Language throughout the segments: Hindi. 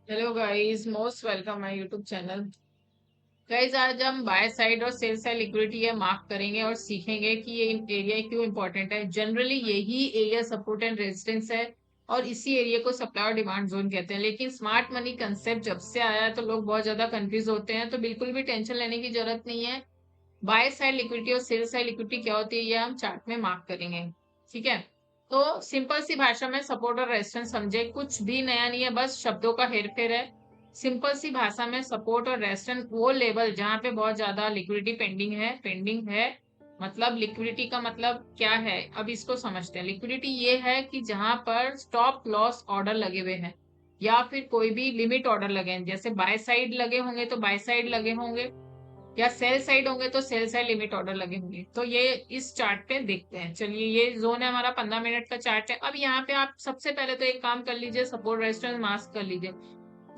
Hello guys, most welcome my YouTube channel. Guys, आज हम बाय साइड और सेल साइड लिक्विडिटी ये मार्क करेंगे और सीखेंगे कि ये एरिया क्यों इंपॉर्टेंट है। जनरली यही एरिया सपोर्ट एंड रेजिस्टेंस है और इसी एरिया को सप्लाई और डिमांड जोन कहते हैं। लेकिन स्मार्ट मनी कंसेप्ट जब से आया है तो लोग बहुत ज्यादा कंफ्यूज होते हैं, तो बिल्कुल भी टेंशन लेने की जरूरत नहीं है। बाय साइड लिक्विडिटी और सेल साइड लिक्विडिटी क्या होती है ये हम चार्ट में मार्क करेंगे। ठीक है, तो सिंपल सी भाषा में सपोर्ट और रेजिस्टेंस समझे, कुछ भी नया नहीं है, बस शब्दों का हेरफेर है। सिंपल सी भाषा में सपोर्ट और रेजिस्टेंस वो लेवल जहां पे बहुत ज्यादा लिक्विडिटी पेंडिंग है। मतलब लिक्विडिटी का मतलब क्या है, अब इसको समझते हैं। लिक्विडिटी ये है कि जहां पर स्टॉप लॉस ऑर्डर लगे हुए हैं या फिर कोई भी लिमिट ऑर्डर लगे हैं। जैसे बाय साइड लगे होंगे तो बाय साइड लगे होंगे, या सेल साइड होंगे तो सेल साइड लिमिट ऑर्डर लगे होंगे। तो ये इस चार्ट पे देखते हैं। चलिए, ये जोन है हमारा, 15 मिनट का चार्ट है। अब यहाँ पे आप सबसे पहले तो एक काम कर लीजिए, सपोर्ट रेजिस्टेंस मास्क कर लीजिए।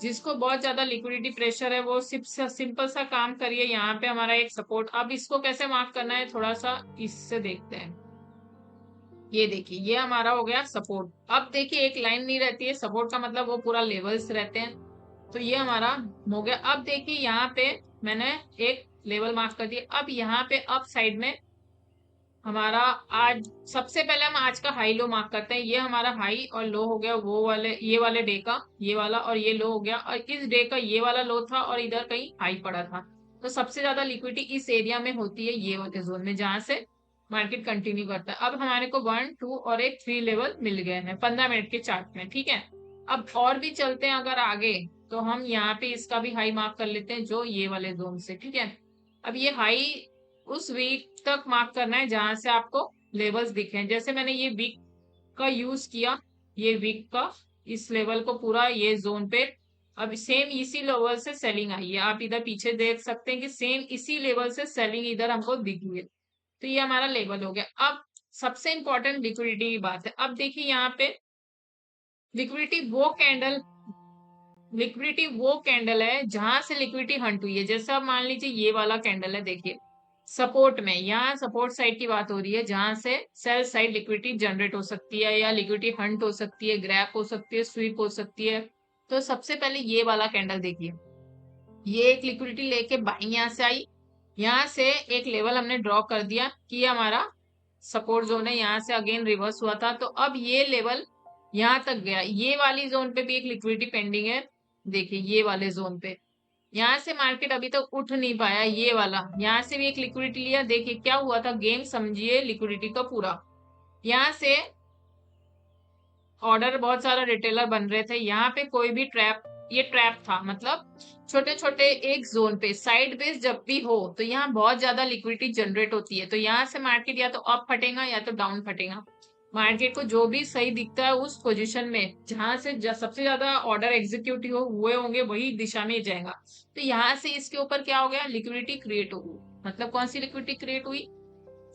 जिसको बहुत ज्यादा लिक्विडिटी प्रेशर है वो सिंपल सा काम करिए। यहाँ पे हमारा एक सपोर्ट, अब इसको कैसे मार्क करना है थोड़ा सा इससे देखते हैं। ये देखिए, ये हमारा हो गया सपोर्ट। अब देखिए, एक लाइन नहीं रहती है सपोर्ट का, मतलब वो पूरा लेवल्स रहते हैं। तो ये हमारा हो गया। अब देखिए यहाँ पे मैंने एक लेवल मार्क कर दिया। अब यहाँ पे अप साइड में हमारा आज सबसे पहले हम आज का हाई लो मार्क करते हैं। ये हमारा हाई और लो हो गया, वो वाले ये वाले डे का ये वाला, और ये लो हो गया, और इस डे का ये वाला लो था और इधर कहीं हाई पड़ा था। तो सबसे ज्यादा लिक्विडिटी इस एरिया में होती है, ये वाले जोन में, जहां से मार्केट कंटिन्यू करता है। अब हमारे को 1 2 और एक 3 लेवल मिल गए हैं 15 मिनट के चार्ट में। ठीक है, अब और भी चलते हैं अगर आगे, तो हम यहाँ पे इसका भी हाई मार्क कर लेते हैं, जो ये वाले जोन से। ठीक है, अब ये हाई उस वीक तक मार्क करना है जहां से आपको लेवल्स दिखे। जैसे मैंने ये वीक का यूज किया, ये वीक का इस लेवल को पूरा ये जोन पे। अब सेम इसी लेवल से सेलिंग आई है, आप इधर पीछे देख सकते हैं कि सेम इसी लेवल से सेलिंग इधर हमको दिखी है। तो ये हमारा लेवल हो गया। अब सबसे इंपॉर्टेंट लिक्विडिटी की बात है। अब देखिए यहाँ पे लिक्विडिटी वो कैंडल लिक्विडिटी वो कैंडल है जहां से लिक्विडिटी हंट हुई है। जैसे अब मान लीजिए ये वाला कैंडल है, देखिए सपोर्ट में, यहाँ सपोर्ट साइड की बात हो रही है जहां से सेल साइड लिक्विडिटी जनरेट हो सकती है, या लिक्विडिटी हंट हो सकती है, ग्रैप हो सकती है, स्वीप हो सकती है। तो सबसे पहले ये वाला कैंडल देखिए, ये एक लिक्विडिटी लेके बाइंग यहाँ से आई, यहाँ से एक लेवल हमने ड्रॉ कर दिया कि ये हमारा सपोर्ट जोन है। यहाँ से अगेन रिवर्स हुआ था, तो अब ये लेवल यहाँ तक गया। ये वाली जोन पे भी एक लिक्विडिटी पेंडिंग है, देखिए ये वाले जोन पे। यहाँ से मार्केट अभी तक उठ नहीं पाया, ये वाला यहाँ से भी एक लिक्विडिटी लिया। देखिए क्या हुआ था, गेम समझिए लिक्विडिटी का पूरा। यहाँ से ऑर्डर बहुत सारा रिटेलर बन रहे थे, यहाँ पे कोई भी ट्रैप, ये ट्रैप था। मतलब छोटे छोटे एक जोन पे साइड बेस जब भी हो तो यहाँ बहुत ज्यादा लिक्विडिटी जनरेट होती है। तो यहाँ से मार्केट या तो अप फटेगा या तो डाउन फटेगा। मार्केट को जो भी सही दिखता है उस पोजीशन में जहां से सबसे ज्यादा ऑर्डर एग्जीक्यूट हुए होंगे वही दिशा में जाएगा। तो यहाँ से इसके ऊपर क्या हो गया, लिक्विडिटी क्रिएट हो गई। मतलब कौन सी लिक्विडिटी क्रिएट हुई,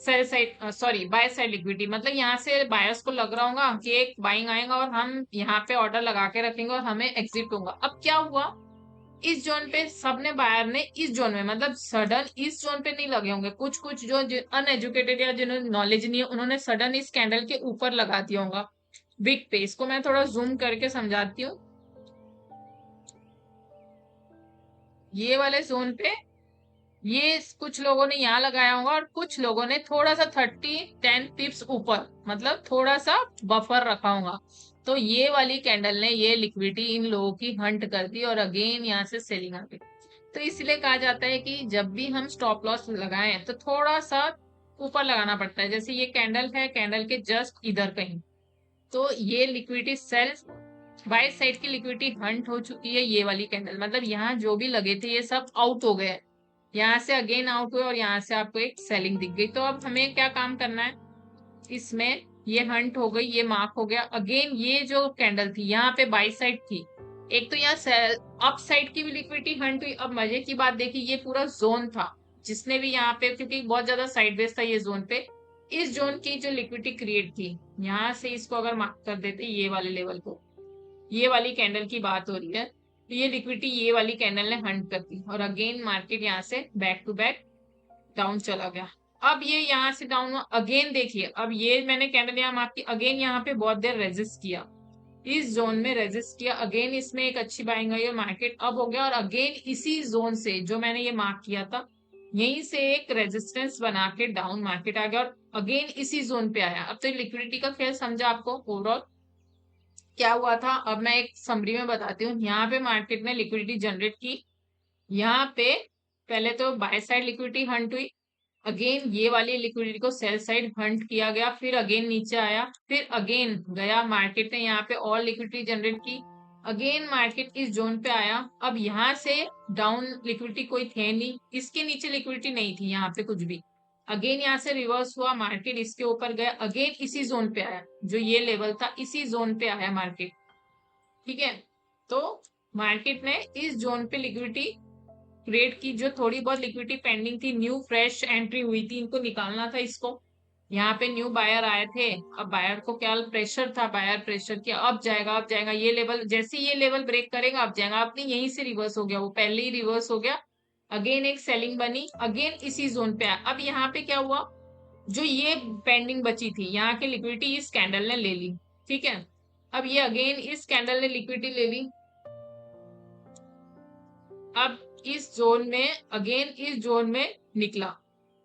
sell side, sorry bye side liquidity. मतलब यहाँ से बायर्स को लग रहा होगा कि एक बाइंग आएगा और हम यहाँ पे ऑर्डर लगा के रखेंगे और हमें एग्जिट होगा। अब क्या हुआ, इस जोन पे सबने बायर ने इस जोन में, मतलब सडन इस जोन पे नहीं लगे होंगे, कुछ कुछ जो अनएजुकेटेड या जिन्होंने नॉलेज नहीं है उन्होंने सडन इस कैंडल के ऊपर लगा दिया होगा बिग पे। इसको मैं थोड़ा जूम करके समझाती हूँ। ये वाले जोन पे ये कुछ लोगों ने यहाँ लगाया होगा और कुछ लोगों ने थोड़ा सा 30 10 पिप्स ऊपर, मतलब थोड़ा सा बफर रखा होगा। तो ये वाली कैंडल ने ये लिक्विडिटी इन लोगों की हंट कर दी और अगेन यहाँ से सेलिंग आ गई। तो इसलिए कहा जाता है कि जब भी हम स्टॉप लॉस लगाएं तो थोड़ा सा ऊपर लगाना पड़ता है। जैसे ये कैंडल है, कैंडल के जस्ट इधर कहीं, तो ये लिक्विडिटी सेल बाय साइड की लिक्विडिटी हंट हो चुकी है। ये वाली कैंडल मतलब यहाँ जो भी लगे थे ये सब आउट हो गए, यहाँ से अगेन आउट हुए और यहाँ से आपको एक सेलिंग दिख गई। तो अब हमें क्या काम करना है, इसमें ये हंट हो गई, ये मार्क हो गया। अगेन ये जो कैंडल थी यहाँ पे बाई साइड थी, एक तो यहाँ सेल अप साइड की भी लिक्विडिटी हंट हुई। अब मजे की बात देखिए, ये पूरा जोन था जिसने भी यहाँ पे, क्योंकि बहुत ज्यादा साइडवेज था ये जोन पे, इस जोन की जो लिक्विडिटी क्रिएट थी, यहाँ से इसको अगर मार्क कर देते ये वाले लेवल को, ये वाली कैंडल की बात हो रही है, तो ये लिक्विडिटी ये वाली कैंडल ने हंट कर दी और अगेन मार्केट यहाँ से बैक टू बैक डाउन चला गया। अब ये यहाँ से डाउन हुआ, अगेन देखिए अब ये मैंने कैंडल यहाँ मार्क की, अगेन यहाँ पे बहुत देर रेजिस्ट किया, इस जोन में रेजिस्ट किया, अगेन इसमें एक अच्छी बाइंग आई और मार्केट अप हो गया, और अगेन इसी जोन से जो मैंने ये मार्क किया था यहीं से एक रेजिस्टेंस बना के डाउन मार्केट आ गया और अगेन इसी जोन पे आया। अब तो लिक्विडिटी का खेल समझा आपको ओवरऑल क्या हुआ था। अब मैं एक समरी में बताती हूँ। यहाँ पे मार्केट ने लिक्विडिटी जनरेट की, यहाँ पे पहले तो बाय साइड लिक्विडिटी हंट हुई, अगेन ये वाली लिक्विडिटी को सेल साइड हंट किया गया, फिर अगेन नीचे आया, फिर अगेन गया मार्केट ने यहाँ पे और लिक्विडिटी जनरेट की, अगेन मार्केट इस जोन पे आया। अब यहाँ से डाउन लिक्विडिटी कोई थे नहीं, इसके नीचे लिक्विडिटी नहीं थी यहाँ पे कुछ भी, अगेन यहाँ से रिवर्स हुआ, मार्केट इसके ऊपर गया, अगेन इसी जोन पे आया, जो ये लेवल था इसी जोन पे आया मार्केट। ठीक है, तो मार्केट ने इस जोन पे लिक्विडिटी क्रिएट की, जो थोड़ी बहुत लिक्विडिटी पेंडिंग थी, न्यू फ्रेश एंट्री हुई थी, इनको निकालना था इसको। यहाँ पे न्यू बायर आए थे, अब बायर को क्या प्रेशर था, बायर प्रेशर किया, अब जाएगा अब जाएगा, ये लेवल जैसे ये लेवल ब्रेक करेगा अब जाएगा, अपनी यहीं से रिवर्स हो गया, वो पहले ही रिवर्स हो गया, अगेन एक सेलिंग बनी, अगेन इसी जोन पे आया। अब यहाँ पे क्या हुआ, जो ये पेंडिंग बची थी यहाँ की लिक्विडिटी इस कैंडल ने ले ली। ठीक है, अब ये अगेन इस कैंडल ने लिक्विडिटी ले ली, अब इस जोन में अगेन इस जोन में निकला,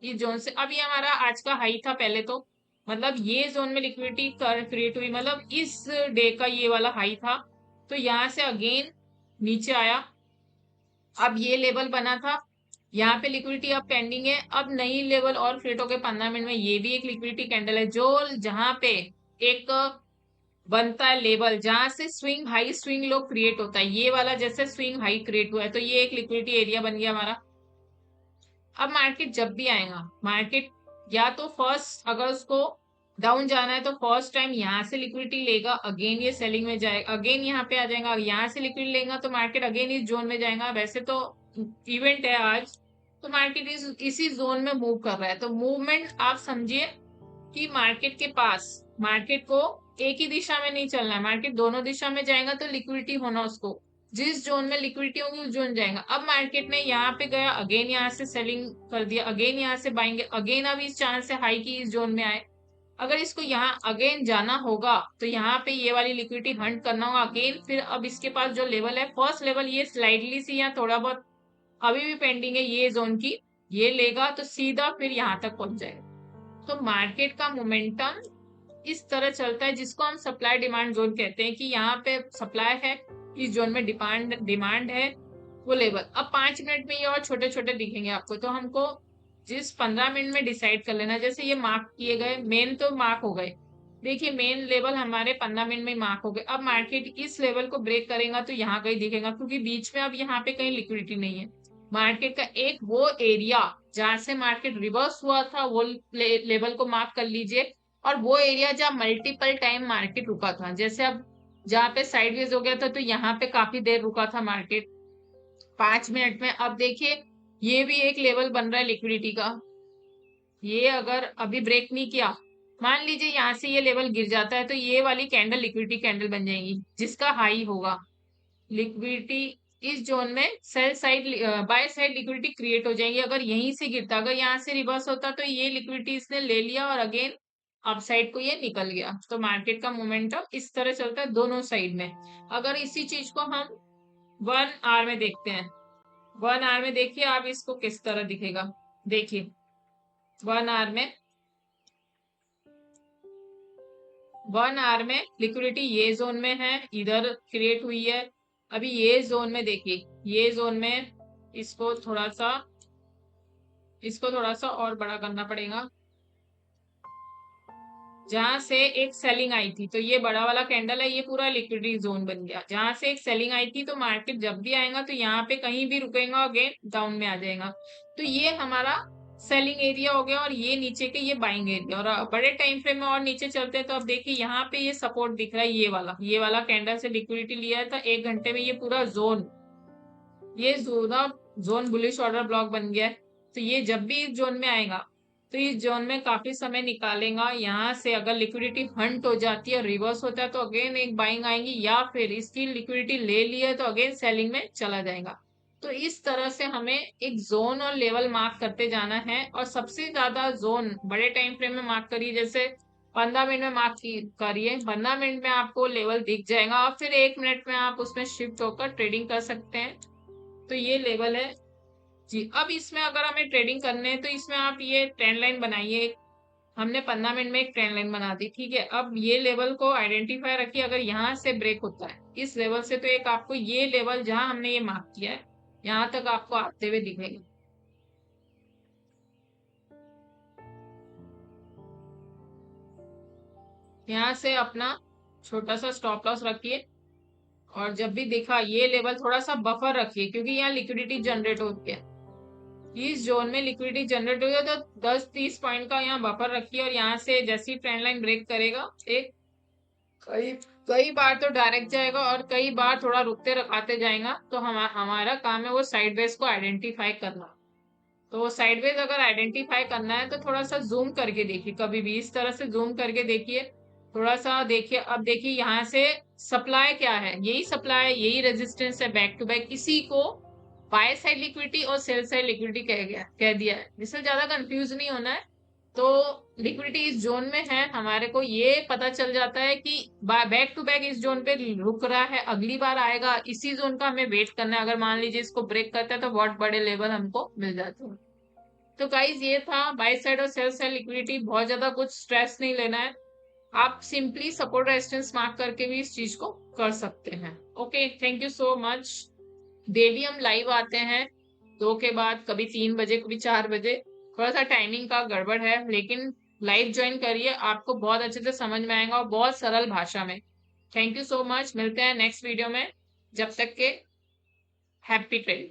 इस जोन से। अब ये हमारा आज का हाई था पहले तो, मतलब ये जोन में लिक्विडिटी क्रिएट हुई, मतलब इस डे का ये वाला हाई था, तो यहाँ से अगेन नीचे आया, अब ये लेवल बना था, यहाँ पे लिक्विडिटी अब पेंडिंग है, अब नई लेवल और क्रिएट हो गए 15 मिनट में, ये भी एक लिक्विडिटी कैंडल है, जो जहां पे एक बनता है लेवल जहां से swing high swing low create होता है, ये वाला जैसे स्विंग हाई क्रिएट हुआ है, तो ये एक लिक्विडिटी एरिया बन गया हमारा। अब मार्केट जब भी आएगा, मार्केट या तो फर्स्ट अगर उसको डाउन जाना है तो फर्स्ट टाइम यहाँ से लिक्विडिटी लेगा, अगेन ये सेलिंग में जाएगा, अगेन यहाँ पे आ जाएगा, यहाँ से लिक्विडिटी लेगा तो मार्केट अगेन इस जोन में जाएगा। वैसे तो इवेंट है आज, तो मार्केट इसी जोन में मूव कर रहा है, तो मूवमेंट आप समझिए कि मार्केट के पास, मार्केट को एक ही दिशा में नहीं चलना है, मार्केट दोनों दिशा में जाएगा, तो लिक्विडिटी होना उसको, जिस जोन में लिक्विडिटी होगी उस जोन जाएगा। अब मार्केट ने यहाँ पे गया, अगेन यहाँ से सेलिंग कर दिया, अगेन यहाँ से बाइंग, अगेन अब इस चांस से हाई की इस जोन में आए, अगर इसको यहाँ अगेन जाना होगा तो यहाँ पे ये वाली लिक्विडिटी हंट करना होगा अगेन, फिर अब इसके पास जो लेवल है फर्स्ट लेवल, ये स्लाइडली सी यहाँ थोड़ा बहुत अभी भी पेंडिंग है ये जोन की, ये लेगा तो सीधा फिर यहाँ तक पहुंच जाएगा। तो मार्केट का मोमेंटम इस तरह चलता है, जिसको हम सप्लाई डिमांड जोन कहते हैं, कि यहाँ पे सप्लाई है, इस जोन में डिमांड डिमांड है, वो लेवल। अब 5 मिनट में ये और छोटे छोटे दिखेंगे आपको, तो हमको जिस 15 मिनट में डिसाइड कर लेना, जैसे ये मार्क किए गए, मेन तो मार्क हो गए, देखिए मेन लेवल हमारे 15 मिनट में मार्क हो गए। अब मार्केट इस लेवल को ब्रेक करेगा तो यहाँ कहीं दिखेगा, क्योंकि बीच में अब यहाँ पे कहीं लिक्विडिटी नहीं है, मार्केट का एक वो एरिया जहां से मार्केट रिवर्स हुआ था वो लेवल को मार्क कर लीजिए, और वो एरिया जहाँ मल्टीपल टाइम मार्केट रुका था, जैसे अब जहाँ पे साइडवेज हो गया था तो यहाँ पे काफी देर रुका था मार्केट 5 मिनट में। अब देखिए ये भी एक लेवल बन रहा है लिक्विडिटी का, ये अगर अभी ब्रेक नहीं किया, मान लीजिए यहाँ से ये लेवल गिर जाता है, तो ये वाली कैंडल लिक्विडिटी कैंडल बन जाएगी जिसका हाई होगा, लिक्विडिटी इस जोन में sell side by side liquidity create हो जाएगी। अगर यहीं से गिरता, अगर यहाँ से रिवर्स होता तो ये लिक्विडिटी इसने ले लिया और अगेन अपसाइड को ये निकल गया। तो मार्केट का मोमेंटम इस तरह चलता है दोनों साइड में। अगर इसी चीज को हम 1 आवर में देखते हैं, 1 आवर में देखिए आप इसको किस तरह दिखेगा, देखिए 1 आवर में, 1 आवर में लिक्विडिटी ये जोन में है, इधर क्रिएट हुई है, अभी ये जोन में देखिए, ये जोन में इसको थोड़ा सा और बड़ा करना पड़ेगा, जहां से एक सेलिंग आई थी, तो ये बड़ा वाला कैंडल है, ये पूरा लिक्विडिटी जोन बन गया, जहां से एक सेलिंग आई थी, तो मार्केट जब भी आएगा तो यहाँ पे कहीं भी रुकेगा, अगेन डाउन में आ जाएगा, तो ये हमारा सेलिंग एरिया हो गया, और ये नीचे के ये बाइंग एरिया। और बड़े टाइम फ्रेम में और नीचे चलते हैं तो अब देखिए यहाँ पे ये सपोर्ट दिख रहा है, ये वाला कैंडल से लिक्विडिटी लिया था 1 घंटे में, ये पूरा जोन, ये जोन बुलिश ऑर्डर ब्लॉक बन गया है, तो ये जब भी इस जोन में आएगा तो इस जोन में काफी समय निकालेगा, यहाँ से अगर लिक्विडिटी हंट हो जाती है, रिवर्स होता है, तो अगेन एक बाइंग आएगी, या फिर इसकी लिक्विडिटी ले ली है तो अगेन सेलिंग में चला जाएगा। तो इस तरह से हमें एक जोन और लेवल मार्क करते जाना है, और सबसे ज्यादा जोन बड़े टाइम फ्रेम में मार्क करिए, जैसे 15 मिनट में मार्क करिए, 15 मिनट में आपको लेवल दिख जाएगा और फिर 1 मिनट में आप उसमें शिफ्ट होकर ट्रेडिंग कर सकते हैं। तो ये लेवल है जी। अब इसमें अगर हमें ट्रेडिंग करने हैं तो इसमें आप ये ट्रेंड लाइन बनाइए। हमने 15 मिनट में एक ट्रेंड लाइन बना दी, ठीक है। अब ये लेवल को आइडेंटिफाई रखिए, अगर यहाँ से ब्रेक होता है इस लेवल से, तो एक आपको ये लेवल जहां हमने ये मार्क किया है यहाँ तक आपको आते हुए दिखेगा। यहाँ से अपना छोटा सा स्टॉप लॉस रखिए और जब भी देखा ये लेवल थोड़ा सा बफर रखिए, क्योंकि यहाँ लिक्विडिटी जनरेट होती है। इस जोन में लिक्विडिटी जनरेट होगी तो 10-30 पॉइंट का यहाँ बफर रखिए और यहाँ से जैसी ट्रेंड लाइन ब्रेक करेगा एक कई कई बार तो डायरेक्ट जाएगा और कई बार थोड़ा रुकते रखाते जाएगा। तो हमारा काम है वो साइडवेज को आइडेंटिफाई करना। तो साइडवेज अगर आइडेंटिफाई करना है तो थोड़ा सा जूम करके देखिए, कभी भी इस तरह से जूम करके देखिए, थोड़ा सा देखिए। अब देखिए यहाँ से सप्लाई क्या है, यही सप्लाई, यही रेजिस्टेंस है बैक टू बैक। इसी को बाय साइड लिक्विडिटी और सेल साइड लिक्विडिटी कह दिया है। इससे ज्यादा कंफ्यूज नहीं होना है। तो लिक्विडिटी इस जोन में है, हमारे को ये पता चल जाता है कि बैक टू बैक इस जोन पे रुक रहा है, अगली बार आएगा इसी जोन का हमें वेट करना है। अगर मान लीजिए इसको ब्रेक करता है तो बहुत बड़े लेवल हमको मिल जाते हैं। तो गाइज ये था बाय साइड और सेल साइड लिक्विडिटी। बहुत ज्यादा कुछ स्ट्रेस नहीं लेना है, आप सिंपली सपोर्ट रेजिस्टेंस मार्क करके भी इस चीज को कर सकते हैं। Okay, thank you so much. Daily हम लाइव आते हैं 2 के बाद, कभी 3 बजे कभी 4 बजे। थोड़ा सा टाइमिंग का गड़बड़ है, लेकिन लाइव ज्वाइन करिए, आपको बहुत अच्छे से समझ में आएगा और बहुत सरल भाषा में। थैंक यू सो मच, मिलते हैं नेक्स्ट वीडियो में। जब तक के हैप्पी ट्रेडिंग।